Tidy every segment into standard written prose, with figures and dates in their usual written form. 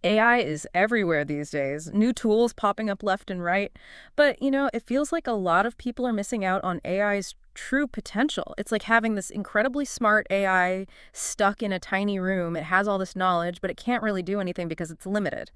AI is everywhere these days, new tools popping up left and right. But, it feels like a lot of people are missing out on AI's true potential. It's like having this incredibly smart AI stuck in a tiny room. It has all this knowledge, but it can't really do anything because it's limited.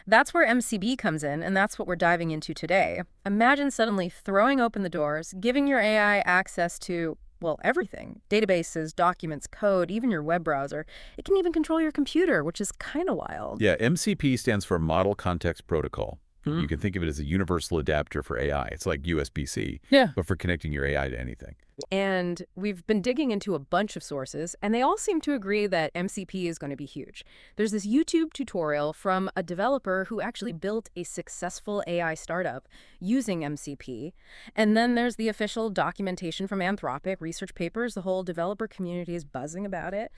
That's where MCP comes in, and that's what we're diving into today. Imagine suddenly throwing open the doors, giving your AI access to, well, everything. Databases, documents, code, even your web browser. It can even control your computer, which is kind of wild. Yeah, MCP stands for Model Context Protocol. Hmm. You can think of it as a universal adapter for AI. It's like USB-C, Yeah. but for connecting your AI to anything. And we've been digging into a bunch of sources, and they all seem to agree that MCP is going to be huge. There's this YouTube tutorial from a developer who actually built a successful AI startup using MCP. And then there's the official documentation from Anthropic, research papers. The whole developer community is buzzing about it.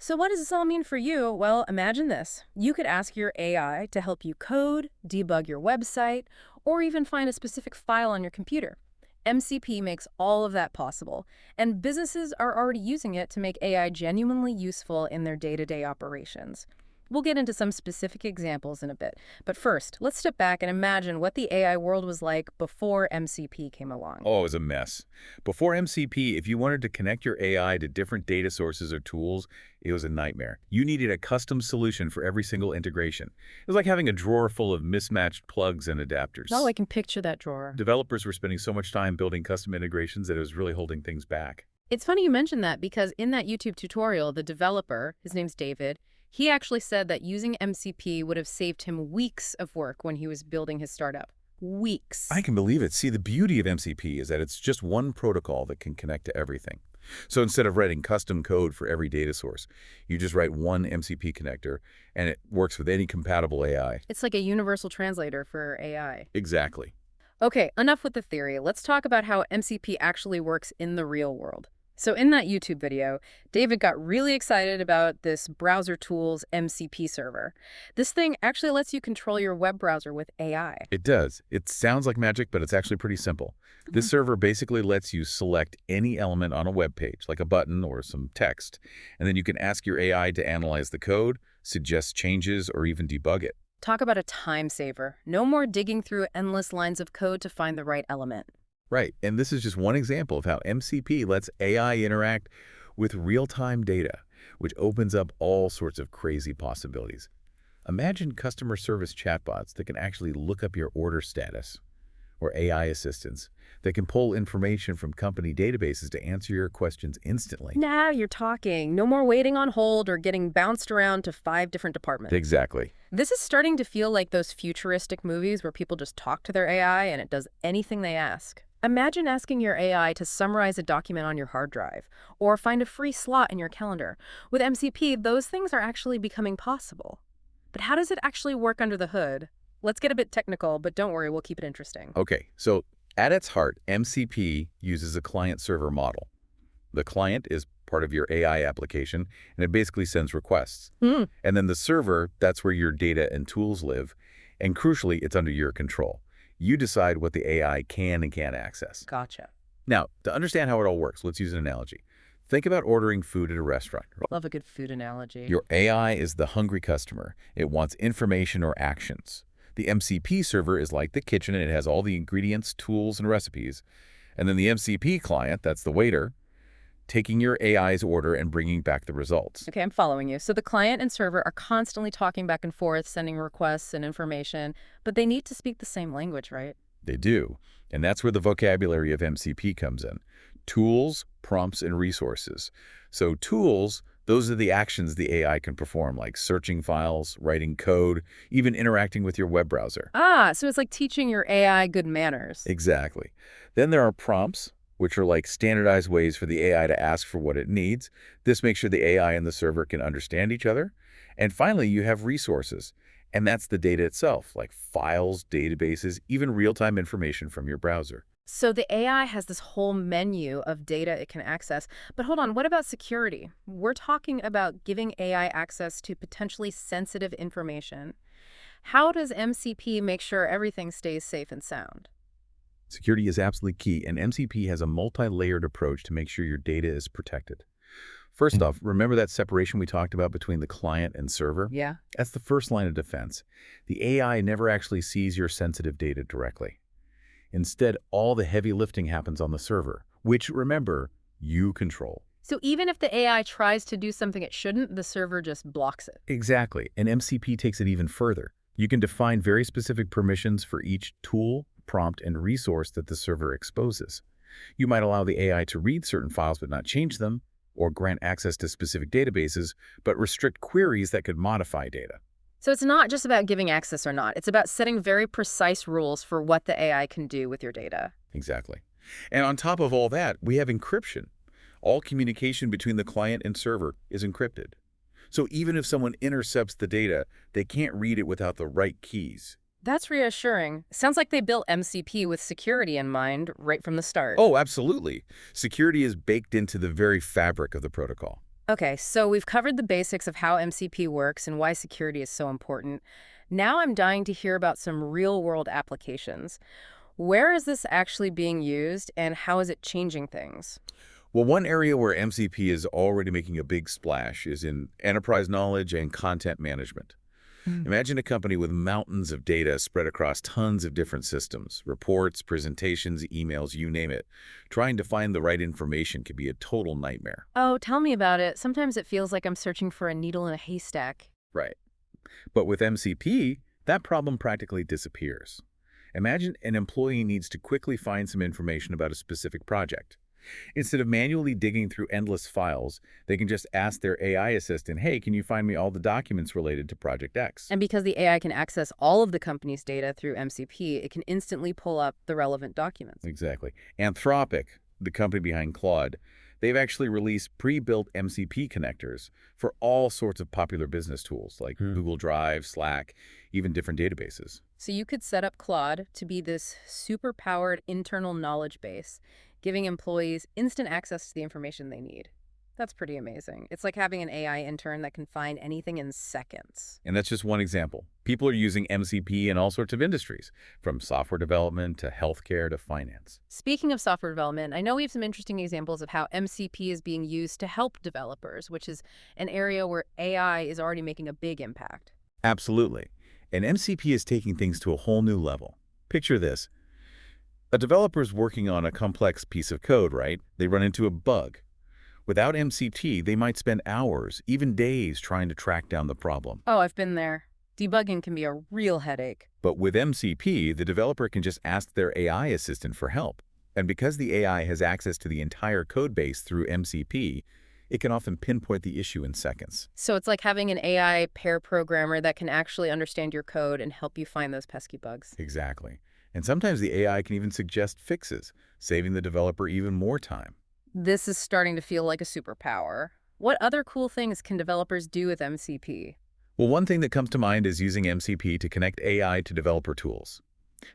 So what does this all mean for you? Well, imagine this. You could ask your AI to help you code, debug your website, or even find a specific file on your computer. MCP makes all of that possible, and businesses are already using it to make AI genuinely useful in their day-to-day operations. We'll get into some specific examples in a bit, but first, let's step back and imagine what the AI world was like before MCP came along. Oh, it was a mess. Before MCP, if you wanted to connect your AI to different data sources or tools, it was a nightmare. You needed a custom solution for every single integration. It was like having a drawer full of mismatched plugs and adapters. Oh, I can picture that drawer. Developers were spending so much time building custom integrations that it was really holding things back. It's funny you mentioned that because in that YouTube tutorial, the developer, his name's David, he actually said that using MCP would have saved him weeks of work when he was building his startup. Weeks. I can believe it. See, the beauty of MCP is that it's just one protocol that can connect to everything. So instead of writing custom code for every data source, you just write one MCP connector, and it works with any compatible AI. It's like a universal translator for AI. Exactly. Okay, enough with the theory. Let's talk about how MCP actually works in the real world. So in that YouTube video, David got really excited about this browser tools MCP server. This thing actually lets you control your web browser with AI. It does. It sounds like magic, but it's actually pretty simple. This server basically lets you select any element on a web page, like a button or some text, and then you can ask your AI to analyze the code, suggest changes, or even debug it. Talk about a time saver. No more digging through endless lines of code to find the right element. Right, and this is just one example of how MCP lets AI interact with real-time data, which opens up all sorts of crazy possibilities. Imagine customer service chatbots that can actually look up your order status, or AI assistants that can pull information from company databases to answer your questions instantly. Now you're talking. No more waiting on hold or getting bounced around to 5 different departments. Exactly. This is starting to feel like those futuristic movies where people just talk to their AI and it does anything they ask. Imagine asking your AI to summarize a document on your hard drive or find a free slot in your calendar. With MCP, those things are actually becoming possible. But how does it actually work under the hood? Let's get a bit technical, but don't worry, we'll keep it interesting. Okay, so at its heart, MCP uses a client-server model. The client is part of your AI application, and it basically sends requests. Hmm. And then the server, that's where your data and tools live. And crucially, it's under your control. You decide what the AI can and can't access. Gotcha. Now, to understand how it all works, let's use an analogy. Think about ordering food at a restaurant. Love a good food analogy. Your AI is the hungry customer. It wants information or actions. The MCP server is like the kitchen, and it has all the ingredients, tools, and recipes. And then the MCP client, that's the waiter, taking your AI's order and bringing back the results. Okay, I'm following you. So the client and server are constantly talking back and forth, sending requests and information, but they need to speak the same language, right? They do. And that's where the vocabulary of MCP comes in. Tools, prompts, and resources. So tools, those are the actions the AI can perform, like searching files, writing code, even interacting with your web browser. Ah, so it's like teaching your AI good manners. Exactly. Then there are prompts, which are like standardized ways for the AI to ask for what it needs. This makes sure the AI and the server can understand each other. And finally, you have resources. And that's the data itself, like files, databases, even real-time information from your browser. So the AI has this whole menu of data it can access. But hold on, what about security? We're talking about giving AI access to potentially sensitive information. How does MCP make sure everything stays safe and sound? Security is absolutely key, and MCP has a multi-layered approach to make sure your data is protected. First off, remember that separation we talked about between the client and server? Yeah. That's the first line of defense. The AI never actually sees your sensitive data directly. Instead, all the heavy lifting happens on the server, which, remember, you control. So even if the AI tries to do something it shouldn't, the server just blocks it. Exactly, and MCP takes it even further. You can define very specific permissions for each tool, prompt, and resource that the server exposes. You might allow the AI to read certain files but not change them, or grant access to specific databases, but restrict queries that could modify data. So it's not just about giving access or not. It's about setting very precise rules for what the AI can do with your data. Exactly. And on top of all that, we have encryption. All communication between the client and server is encrypted. So even if someone intercepts the data, they can't read it without the right keys. That's reassuring. Sounds like they built MCP with security in mind right from the start. Oh, absolutely. Security is baked into the very fabric of the protocol. Okay, so we've covered the basics of how MCP works and why security is so important. Now I'm dying to hear about some real-world applications. Where is this actually being used, and how is it changing things? Well, one area where MCP is already making a big splash is in enterprise knowledge and content management. Imagine a company with mountains of data spread across tons of different systems, reports, presentations, emails, you name it. Trying to find the right information can be a total nightmare. Oh, tell me about it. Sometimes it feels like I'm searching for a needle in a haystack. Right. But with MCP, that problem practically disappears. Imagine an employee needs to quickly find some information about a specific project. Instead of manually digging through endless files, they can just ask their AI assistant, hey, can you find me all the documents related to Project X? And because the AI can access all of the company's data through MCP, it can instantly pull up the relevant documents. Exactly. Anthropic, the company behind Claude, they've actually released pre-built MCP connectors for all sorts of popular business tools like Google Drive, Slack, even different databases. So you could set up Claude to be this super-powered internal knowledge base, giving employees instant access to the information they need. That's pretty amazing. It's like having an AI intern that can find anything in seconds. And that's just one example. People are using MCP in all sorts of industries, from software development to healthcare to finance. Speaking of software development, I know we have some interesting examples of how MCP is being used to help developers, which is an area where AI is already making a big impact. Absolutely. And MCP is taking things to a whole new level. Picture this. A developer's working on a complex piece of code, right? They run into a bug. Without MCP, they might spend hours, even days, trying to track down the problem. Oh, I've been there. Debugging can be a real headache. But with MCP, the developer can just ask their AI assistant for help. And because the AI has access to the entire code base through MCP, it can often pinpoint the issue in seconds. So it's like having an AI pair programmer that can actually understand your code and help you find those pesky bugs. Exactly. And sometimes the AI can even suggest fixes, saving the developer even more time. This is starting to feel like a superpower. What other cool things can developers do with MCP? Well, one thing that comes to mind is using MCP to connect AI to developer tools.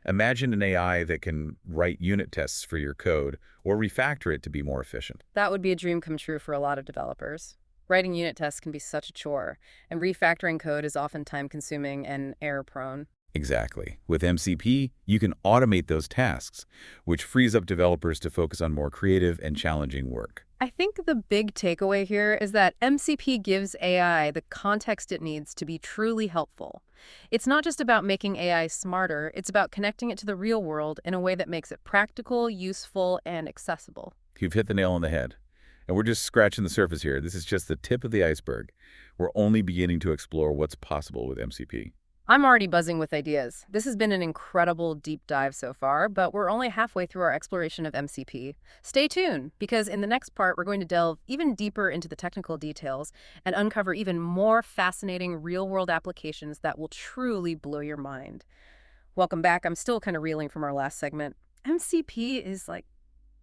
Imagine an AI that can write unit tests for your code or refactor it to be more efficient. That would be a dream come true for a lot of developers. Writing unit tests can be such a chore, and refactoring code is often time-consuming and error-prone. Exactly. With MCP, you can automate those tasks, which frees up developers to focus on more creative and challenging work. I think the big takeaway here is that MCP gives AI the context it needs to be truly helpful. It's not just about making AI smarter, it's about connecting it to the real world in a way that makes it practical, useful, and accessible. You've hit the nail on the head. And we're just scratching the surface here. This is just the tip of the iceberg. We're only beginning to explore what's possible with MCP. I'm already buzzing with ideas. This has been an incredible deep dive so far, but we're only halfway through our exploration of MCP. Stay tuned, because in the next part, we're going to delve even deeper into the technical details and uncover even more fascinating real-world applications that will truly blow your mind. Welcome back. I'm still kind of reeling from our last segment. MCP is like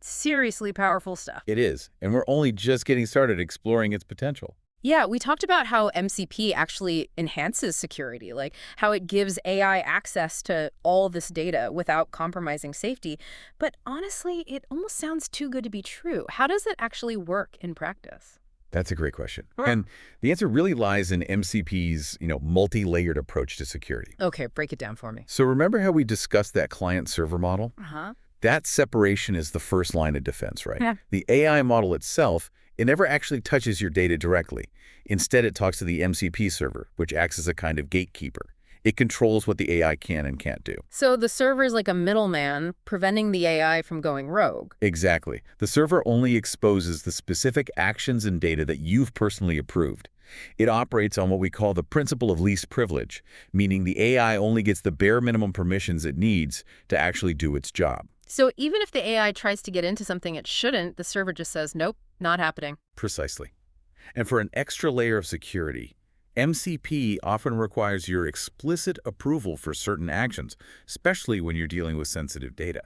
seriously powerful stuff. It is, and we're only just getting started exploring its potential. Yeah, we talked about how MCP actually enhances security, like how it gives AI access to all this data without compromising safety. But honestly, it almost sounds too good to be true. How does it actually work in practice? That's a great question. And the answer really lies in MCP's, multi-layered approach to security. Okay, break it down for me. So remember how we discussed that client-server model? Uh-huh. That separation is the first line of defense, right? Yeah. The AI model itself It never actually touches your data directly. Instead, it talks to the MCP server, which acts as a kind of gatekeeper. It controls what the AI can and can't do. So the server is like a middleman, preventing the AI from going rogue. Exactly. The server only exposes the specific actions and data that you've personally approved. It operates on what we call the principle of least privilege, meaning the AI only gets the bare minimum permissions it needs to actually do its job. So even if the AI tries to get into something it shouldn't, the server just says, nope, not happening. Precisely. And for an extra layer of security, MCP often requires your explicit approval for certain actions, especially when you're dealing with sensitive data.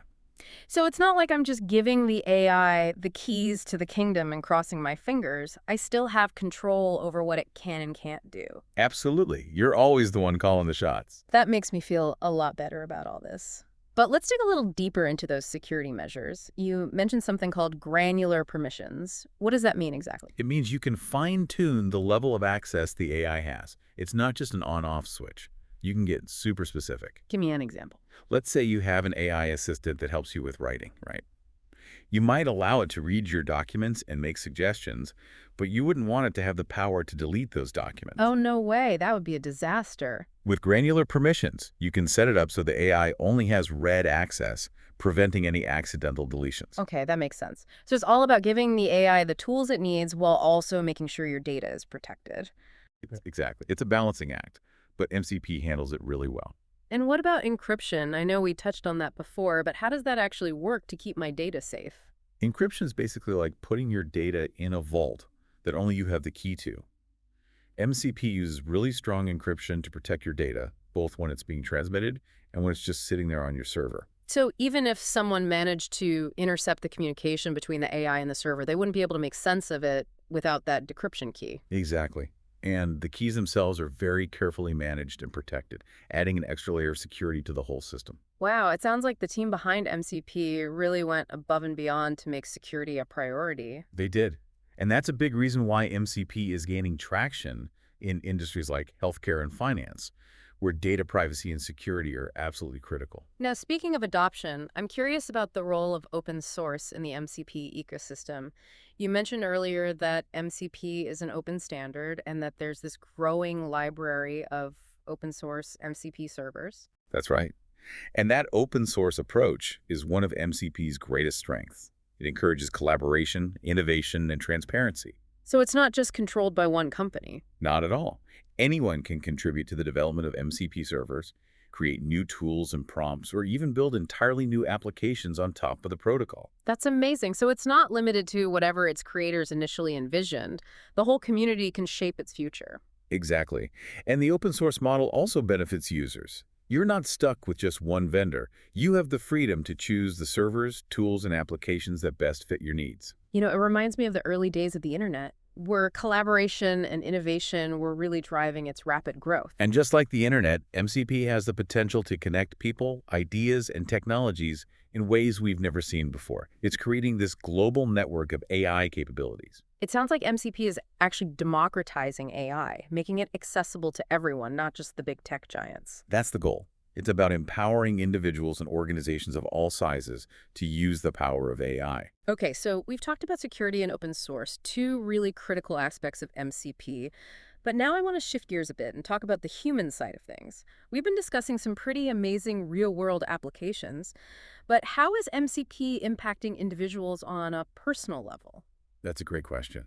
So it's not like I'm just giving the AI the keys to the kingdom and crossing my fingers. I still have control over what it can and can't do. Absolutely. You're always the one calling the shots. That makes me feel a lot better about all this. But let's dig a little deeper into those security measures. You mentioned something called granular permissions. What does that mean exactly? It means you can fine-tune the level of access the AI has. It's not just an on-off switch. You can get super specific. Give me an example. Let's say you have an AI assistant that helps you with writing, right? You might allow it to read your documents and make suggestions, but you wouldn't want it to have the power to delete those documents. Oh, no way. That would be a disaster. With granular permissions, you can set it up so the AI only has read access, preventing any accidental deletions. Okay, that makes sense. So it's all about giving the AI the tools it needs while also making sure your data is protected. Exactly. It's a balancing act, but MCP handles it really well. And what about encryption? I know we touched on that before, but how does that actually work to keep my data safe? Encryption is basically like putting your data in a vault that only you have the key to. MCP uses really strong encryption to protect your data, both when it's being transmitted and when it's just sitting there on your server. So even if someone managed to intercept the communication between the AI and the server, they wouldn't be able to make sense of it without that decryption key. Exactly. And the keys themselves are very carefully managed and protected, adding an extra layer of security to the whole system. Wow, it sounds like the team behind MCP really went above and beyond to make security a priority. They did. And that's a big reason why MCP is gaining traction in industries like healthcare and finance, where data privacy and security are absolutely critical. Now, speaking of adoption, I'm curious about the role of open source in the MCP ecosystem. You mentioned earlier that MCP is an open standard and that there's this growing library of open source MCP servers. That's right. And that open source approach is one of MCP's greatest strengths. It encourages collaboration, innovation, and transparency. So it's not just controlled by one company. Not at all. Anyone can contribute to the development of MCP servers, create new tools and prompts, or even build entirely new applications on top of the protocol. That's amazing. So it's not limited to whatever its creators initially envisioned. The whole community can shape its future. Exactly. And the open source model also benefits users. You're not stuck with just one vendor. You have the freedom to choose the servers, tools, and applications that best fit your needs. You know, it reminds me of the early days of the internet, where collaboration and innovation were really driving its rapid growth. And just like the internet, MCP has the potential to connect people, ideas, and technologies in ways we've never seen before. It's creating this global network of AI capabilities. It sounds like MCP is actually democratizing AI, making it accessible to everyone, not just the big tech giants. That's the goal. It's about empowering individuals and organizations of all sizes to use the power of AI. Okay, so we've talked about security and open source, two really critical aspects of MCP. But now I want to shift gears a bit and talk about the human side of things. We've been discussing some pretty amazing real-world applications, but how is MCP impacting individuals on a personal level? That's a great question.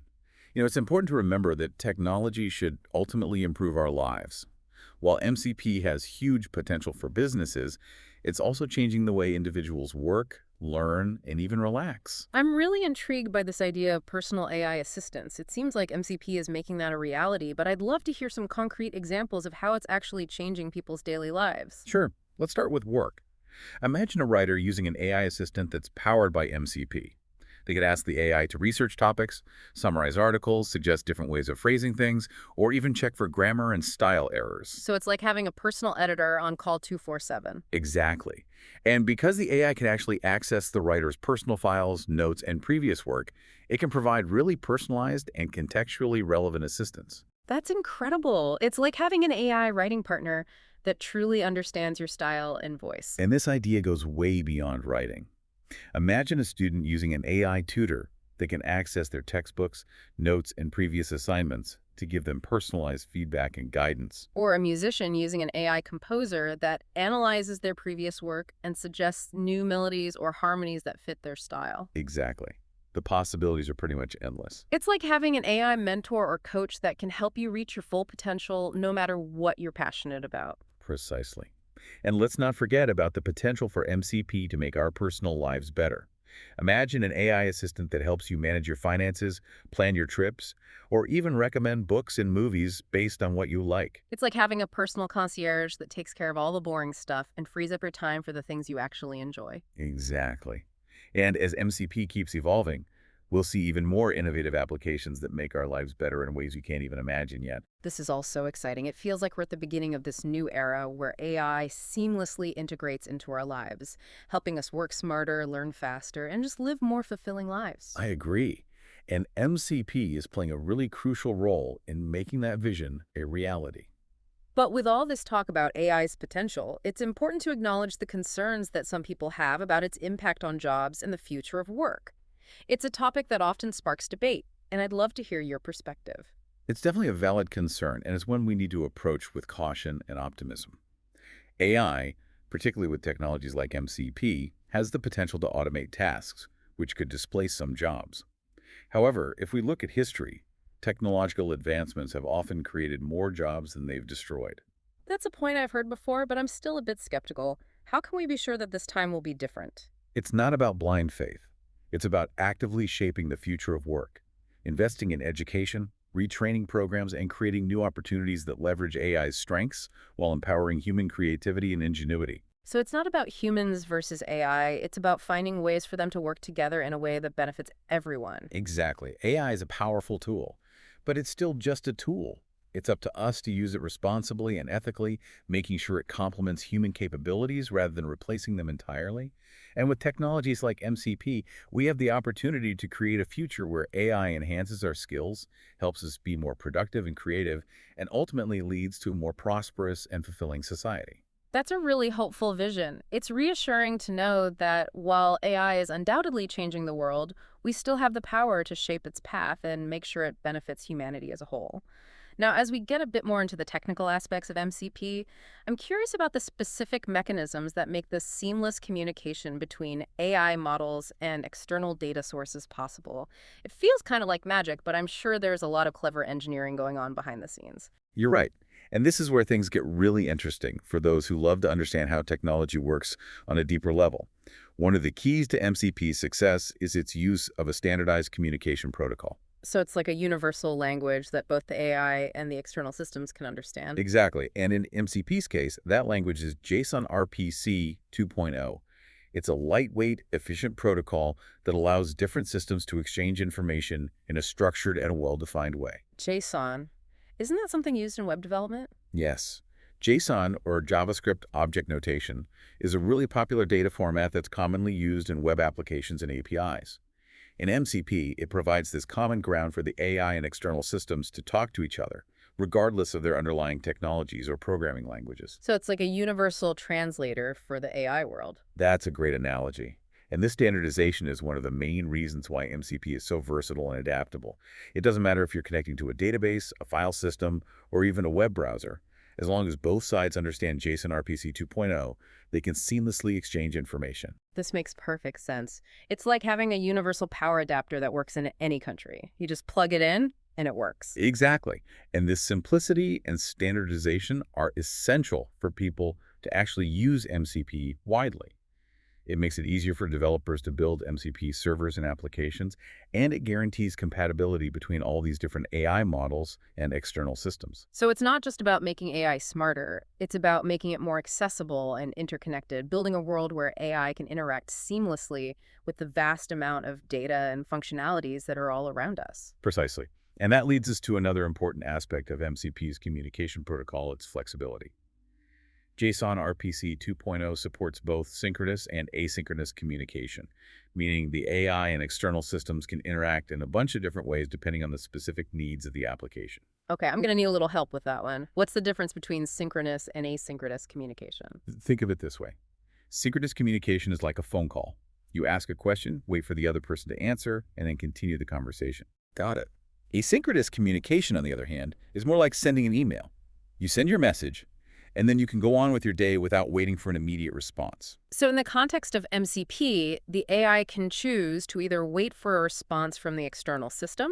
You know, it's important to remember that technology should ultimately improve our lives. While MCP has huge potential for businesses, it's also changing the way individuals work, learn, and even relax. I'm really intrigued by this idea of personal AI assistance. It seems like MCP is making that a reality, but I'd love to hear some concrete examples of how it's actually changing people's daily lives. Sure, let's start with work. Imagine a writer using an AI assistant that's powered by MCP. They could ask the AI to research topics, summarize articles, suggest different ways of phrasing things, or even check for grammar and style errors. So it's like having a personal editor on call 24/7. Exactly. And because the AI can actually access the writer's personal files, notes, and previous work, it can provide really personalized and contextually relevant assistance. That's incredible. It's like having an AI writing partner that truly understands your style and voice. And this idea goes way beyond writing. Imagine a student using an AI tutor. They can access their textbooks, notes, and previous assignments to give them personalized feedback and guidance. Or a musician using an AI composer that analyzes their previous work and suggests new melodies or harmonies that fit their style. Exactly. The possibilities are pretty much endless. It's like having an AI mentor or coach that can help you reach your full potential no matter what you're passionate about. Precisely. And let's not forget about the potential for MCP to make our personal lives better. Imagine an AI assistant that helps you manage your finances, plan your trips, or even recommend books and movies based on what you like. It's like having a personal concierge that takes care of all the boring stuff and frees up your time for the things you actually enjoy. Exactly. And as MCP keeps evolving, we'll see even more innovative applications that make our lives better in ways you can't even imagine yet. This is all so exciting. It feels like we're at the beginning of this new era where AI seamlessly integrates into our lives, helping us work smarter, learn faster, and just live more fulfilling lives. I agree. And MCP is playing a really crucial role in making that vision a reality. But with all this talk about AI's potential, it's important to acknowledge the concerns that some people have about its impact on jobs and the future of work. It's a topic that often sparks debate, and I'd love to hear your perspective. It's definitely a valid concern, and it's one we need to approach with caution and optimism. AI, particularly with technologies like MCP, has the potential to automate tasks, which could displace some jobs. However, if we look at history, technological advancements have often created more jobs than they've destroyed. That's a point I've heard before, but I'm still a bit skeptical. How can we be sure that this time will be different? It's not about blind faith. It's about actively shaping the future of work, investing in education, retraining programs, and creating new opportunities that leverage AI's strengths while empowering human creativity and ingenuity. So it's not about humans versus AI, it's about finding ways for them to work together in a way that benefits everyone. Exactly. AI is a powerful tool, but it's still just a tool. It's up to us to use it responsibly and ethically, making sure it complements human capabilities rather than replacing them entirely. And with technologies like MCP, we have the opportunity to create a future where AI enhances our skills, helps us be more productive and creative, and ultimately leads to a more prosperous and fulfilling society. That's a really hopeful vision. It's reassuring to know that while AI is undoubtedly changing the world, we still have the power to shape its path and make sure it benefits humanity as a whole. Now, as we get a bit more into the technical aspects of MCP, I'm curious about the specific mechanisms that make this seamless communication between AI models and external data sources possible. It feels kind of like magic, but I'm sure there's a lot of clever engineering going on behind the scenes. You're right. And this is where things get really interesting for those who love to understand how technology works on a deeper level. One of the keys to MCP's success is its use of a standardized communication protocol. So it's like a universal language that both the AI and the external systems can understand. Exactly. And in MCP's case, that language is JSON RPC 2.0. It's a lightweight, efficient protocol that allows different systems to exchange information in a structured and well-defined way. JSON. Isn't that something used in web development? Yes. JSON, or JavaScript Object Notation, is a really popular data format that's commonly used in web applications and APIs. In MCP, it provides this common ground for the AI and external systems to talk to each other, regardless of their underlying technologies or programming languages. So it's like a universal translator for the AI world. That's a great analogy. And this standardization is one of the main reasons why MCP is so versatile and adaptable. It doesn't matter if you're connecting to a database, a file system, or even a web browser. As long as both sides understand JSON RPC 2.0, they can seamlessly exchange information. This makes perfect sense. It's like having a universal power adapter that works in any country. You just plug it in and it works. Exactly. And this simplicity and standardization are essential for people to actually use MCP widely. It makes it easier for developers to build MCP servers and applications, and it guarantees compatibility between all these different AI models and external systems. So it's not just about making AI smarter. It's about making it more accessible and interconnected, building a world where AI can interact seamlessly with the vast amount of data and functionalities that are all around us. Precisely. And that leads us to another important aspect of MCP's communication protocol, its flexibility. JSON RPC 2.0 supports both synchronous and asynchronous communication, meaning the AI and external systems can interact in a bunch of different ways depending on the specific needs of the application. Okay, I'm going to need a little help with that one. What's the difference between synchronous and asynchronous communication? Think of it this way. Synchronous communication is like a phone call. You ask a question, wait for the other person to answer, and then continue the conversation. Got it. Asynchronous communication, on the other hand, is more like sending an email. You send your message, and then you can go on with your day without waiting for an immediate response. So in the context of MCP, the AI can choose to either wait for a response from the external system,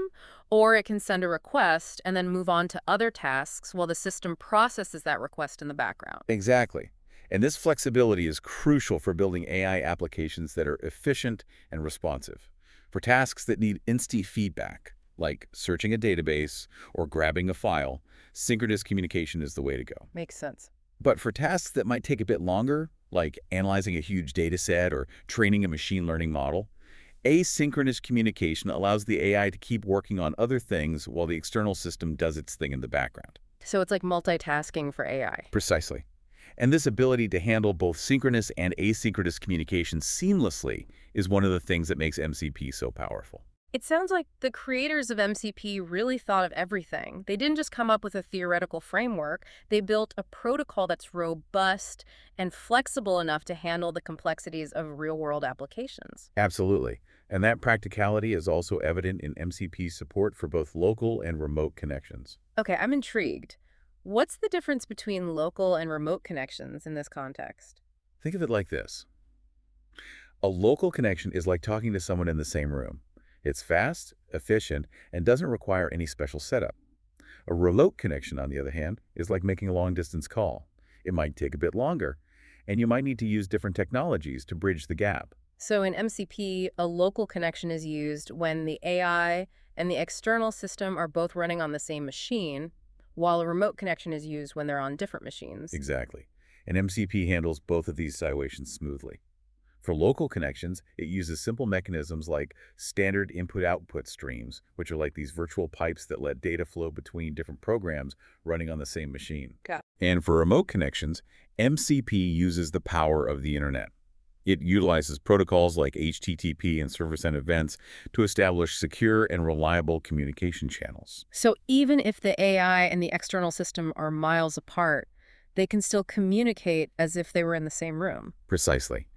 or it can send a request and then move on to other tasks while the system processes that request in the background. Exactly. And this flexibility is crucial for building AI applications that are efficient and responsive. For tasks that need instant feedback, like searching a database or grabbing a file, synchronous communication is the way to go. Makes sense. But for tasks that might take a bit longer, like analyzing a huge data set or training a machine learning model, asynchronous communication allows the AI to keep working on other things while the external system does its thing in the background. So it's like multitasking for AI. Precisely. And this ability to handle both synchronous and asynchronous communication seamlessly is one of the things that makes MCP so powerful. It sounds like the creators of MCP really thought of everything. They didn't just come up with a theoretical framework. They built a protocol that's robust and flexible enough to handle the complexities of real-world applications. Absolutely. And that practicality is also evident in MCP's support for both local and remote connections. Okay, I'm intrigued. What's the difference between local and remote connections in this context? Think of it like this. A local connection is like talking to someone in the same room. It's fast, efficient, and doesn't require any special setup. A remote connection, on the other hand, is like making a long-distance call. It might take a bit longer, and you might need to use different technologies to bridge the gap. So in MCP, a local connection is used when the AI and the external system are both running on the same machine, while a remote connection is used when they're on different machines. Exactly. And MCP handles both of these situations smoothly. For local connections, it uses simple mechanisms like standard input-output streams, which are like these virtual pipes that let data flow between different programs running on the same machine. Got it. And for remote connections, MCP uses the power of the internet. It utilizes protocols like HTTP and server-side events to establish secure and reliable communication channels. So even if the AI and the external system are miles apart, they can still communicate as if they were in the same room. Precisely.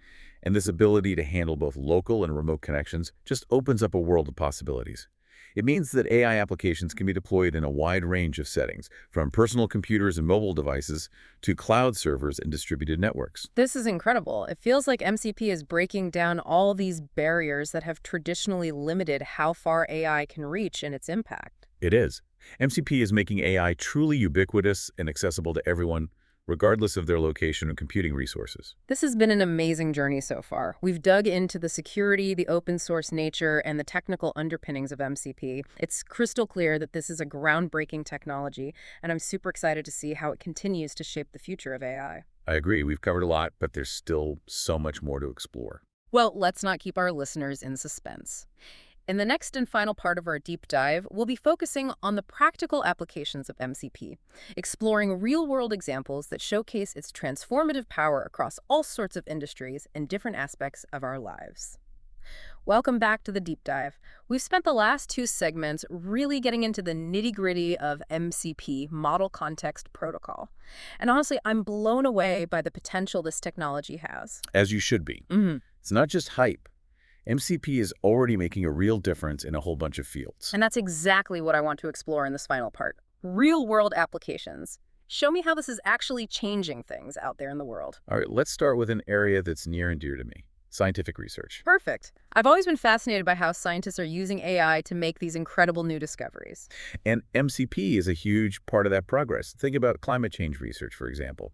And this ability to handle both local and remote connections just opens up a world of possibilities. It means that AI applications can be deployed in a wide range of settings, from personal computers and mobile devices to cloud servers and distributed networks. This is incredible. It feels like MCP is breaking down all these barriers that have traditionally limited how far AI can reach in its impact. It is. MCP is making AI truly ubiquitous and accessible to everyone, regardless of their location and computing resources. This has been an amazing journey so far. We've dug into the security, the open source nature, and the technical underpinnings of MCP. It's crystal clear that this is a groundbreaking technology, and I'm super excited to see how it continues to shape the future of AI. I agree, we've covered a lot, but there's still so much more to explore. Well, let's not keep our listeners in suspense. In the next and final part of our deep dive, we'll be focusing on the practical applications of MCP, exploring real-world examples that showcase its transformative power across all sorts of industries and different aspects of our lives. Welcome back to the deep dive. We've spent the last two segments really getting into the nitty-gritty of MCP, Model Context Protocol. And honestly, I'm blown away by the potential this technology has. As you should be. It's not just hype. MCP is already making a real difference in a whole bunch of fields. And that's exactly what I want to explore in this final part. Real-world applications. Show me how this is actually changing things out there in the world. All right, let's start with an area that's near and dear to me, scientific research. Perfect. I've always been fascinated by how scientists are using AI to make these incredible new discoveries. And MCP is a huge part of that progress. Think about climate change research, for example.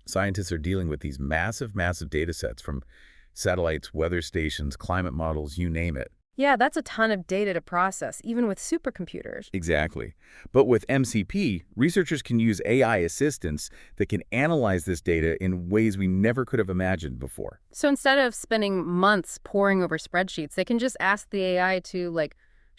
Scientists are dealing with these massive data sets from satellites, weather stations, climate models, you name it. Yeah, that's a ton of data to process, even with supercomputers. Exactly. But with MCP, researchers can use AI assistants that can analyze this data in ways we never could have imagined before. So instead of spending months poring over spreadsheets, they can just ask the AI to,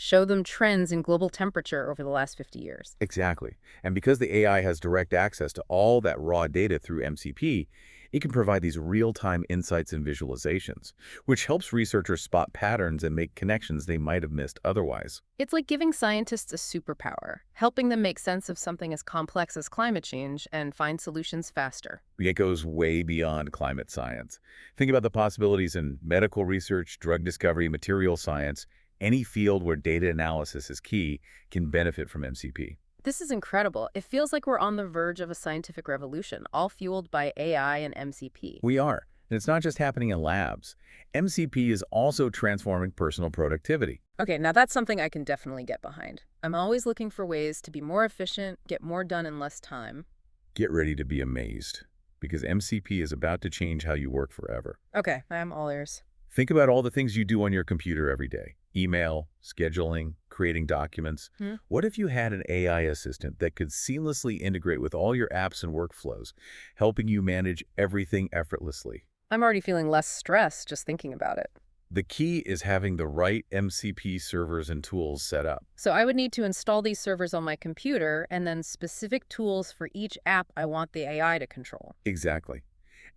show them trends in global temperature over the last 50 years. Exactly. And because the AI has direct access to all that raw data through MCP, it can provide these real-time insights and visualizations, which helps researchers spot patterns and make connections they might have missed otherwise. It's like giving scientists a superpower, helping them make sense of something as complex as climate change and find solutions faster. It goes way beyond climate science. Think about the possibilities in medical research, drug discovery, material science. Any field where data analysis is key can benefit from MCP. This is incredible. It feels like we're on the verge of a scientific revolution, all fueled by AI and MCP. We are. And it's not just happening in labs. MCP is also transforming personal productivity. Okay, now that's something I can definitely get behind. I'm always looking for ways to be more efficient, get more done in less time. Get ready to be amazed, because MCP is about to change how you work forever. Okay, I'm all ears. Think about all the things you do on your computer every day. Email, scheduling, creating documents. What if you had an AI assistant that could seamlessly integrate with all your apps and workflows, helping you manage everything effortlessly? I'm already feeling less stressed just thinking about it. The key is having the right MCP servers and tools set up. So I would need to install these servers on my computer and then specific tools for each app I want the AI to control. Exactly.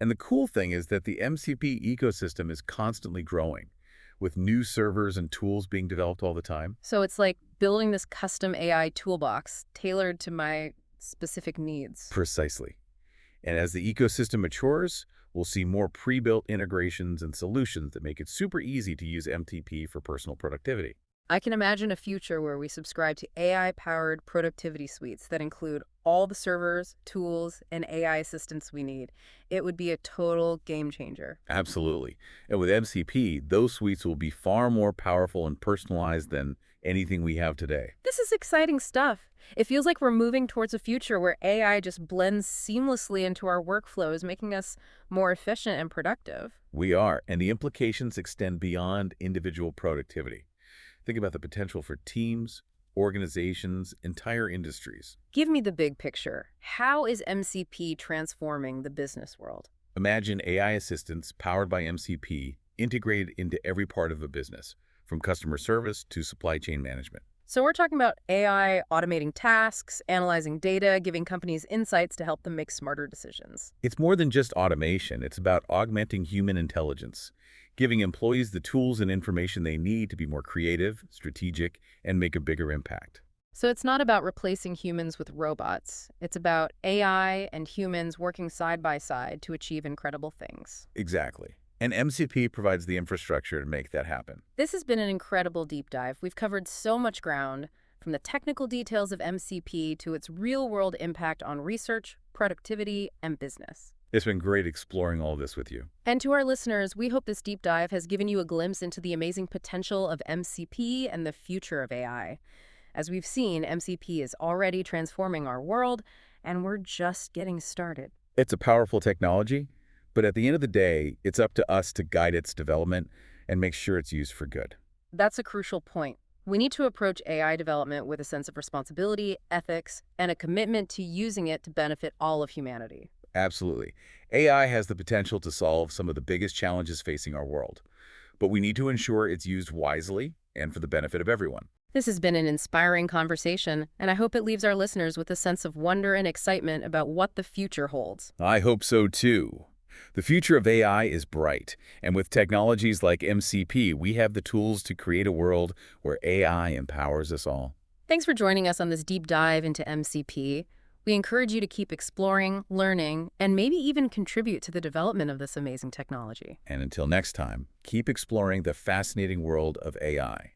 And the cool thing is that the MCP ecosystem is constantly growing, with new servers and tools being developed all the time. So it's like building this custom AI toolbox tailored to my specific needs. Precisely. And as the ecosystem matures, we'll see more pre-built integrations and solutions that make it super easy to use MCP for personal productivity. I can imagine a future where we subscribe to AI-powered productivity suites that include all the servers, tools, and AI assistants we need. It would be a total game changer. Absolutely. And with MCP, those suites will be far more powerful and personalized than anything we have today. This is exciting stuff. It feels like we're moving towards a future where AI just blends seamlessly into our workflows, making us more efficient and productive. We are, and the implications extend beyond individual productivity. Think about the potential for teams, organizations, entire industries. Give me the big picture. How is MCP transforming the business world? Imagine AI assistants powered by MCP integrated into every part of a business, from customer service to supply chain management. So we're talking about AI automating tasks, analyzing data, giving companies insights to help them make smarter decisions. It's more than just automation. It's about augmenting human intelligence, giving employees the tools and information they need to be more creative, strategic, and make a bigger impact. So it's not about replacing humans with robots. It's about AI and humans working side by side to achieve incredible things. Exactly. And MCP provides the infrastructure to make that happen. This has been an incredible deep dive. We've covered so much ground, from the technical details of MCP to its real-world impact on research, productivity, and business. It's been great exploring all this with you. And to our listeners, we hope this deep dive has given you a glimpse into the amazing potential of MCP and the future of AI. As we've seen, MCP is already transforming our world, and we're just getting started. It's a powerful technology, but at the end of the day, it's up to us to guide its development and make sure it's used for good. That's a crucial point. We need to approach AI development with a sense of responsibility, ethics, and a commitment to using it to benefit all of humanity. Absolutely. AI has the potential to solve some of the biggest challenges facing our world, but we need to ensure it's used wisely and for the benefit of everyone. This has been an inspiring conversation, and I hope it leaves our listeners with a sense of wonder and excitement about what the future holds. I hope so too. The future of AI is bright, and with technologies like MCP, we have the tools to create a world where AI empowers us all. Thanks for joining us on this deep dive into MCP. We encourage you to keep exploring, learning, and maybe even contribute to the development of this amazing technology. And until next time, keep exploring the fascinating world of AI.